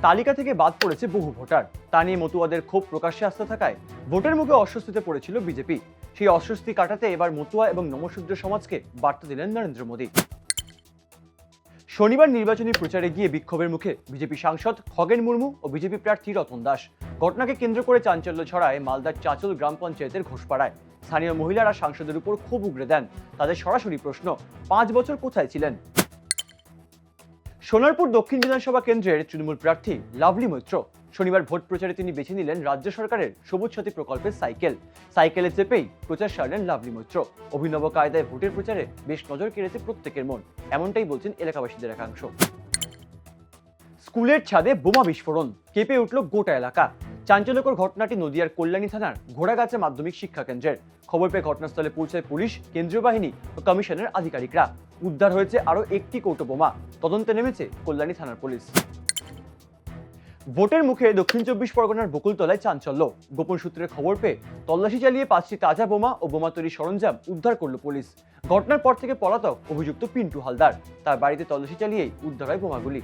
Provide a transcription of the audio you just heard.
তালিকা থেকে বাদ পড়েছে বহু ভোটার। তা নিয়ে মতুয়াদের ক্ষোভ প্রকাশ্যে আসতে থাকায় ভোটের মুখে অস্বস্তিতে পড়েছিল বিজেপি। সেই অস্বস্তি কাটাতে এবার মতুয়া এবং নমশূদ্র সমাজকে বার্তা দিলেন নরেন্দ্র মোদী। শনিবার নির্বাচনী প্রচারে গিয়ে বিক্ষোভের মুখে বিজেপি সাংসদ খগেন মুর্মু ও বিজেপি প্রার্থী রতন দাস। ঘটনাকে কেন্দ্র করে চাঞ্চল্য ছড়ায় মালদার চাচল গ্রাম পঞ্চায়েতের ঘোষপাড়ায়। স্থানীয় মহিলারা সাংসদের উপর ক্ষোভ উগরে দেন। তাদের সরাসরি প্রশ্ন, ৫ বছর কোথায় ছিলেন? সোনারপুর দক্ষিণ বিধানসভা কেন্দ্রের তৃণমূল প্রার্থী লাভলি মৈত্র শনিবার ভোট প্রচারে তিনি বেছে নিলেন রাজ্য সরকারের সবুজ সাথী প্রকল্পের সাইকেলে চেপেই প্রচার সারলেন লাভলি মৈত্র। অভিনব কায়দায় ভোটের প্রচারে বেশ নজর কেড়েছে প্রত্যেকের মন, এমনটাই বলছেন এলাকাবাসীদের একাংশ। স্কুলের ছাদে বোমা বিস্ফোরণ, কেঁপে উঠল গোটা এলাকা। চাঞ্চল্যকর ঘটনাটি নদিয়ার কল্যাণী থানার ঘোড়াগাছা মাধ্যমিক শিক্ষা কেন্দ্রের। খবর পেয়ে ঘটনাস্থলে পৌঁছায় পুলিশ, কেন্দ্রীয় বাহিনী ও কমিশনের আধিকারিকরা। উদ্ধার হয়েছে আরও একটি কৌটো বোমা। তদন্তে নেমেছে কল্যাণী থানার পুলিশ। ভোটের মুখে দক্ষিণ ২৪ পরগনার বকুলতলায় চাঞ্চল্য। গোপন সূত্রে খবর পেয়ে তল্লাশি চালিয়ে ৫টি তাজা বোমা ও বোমা তৈরির সরঞ্জাম উদ্ধার করল পুলিশ। ঘটনার পর থেকে পলাতক অভিযুক্ত পিন্টু হালদার। তার বাড়িতে তল্লাশি চালিয়েই উদ্ধার হয় বোমাগুলি।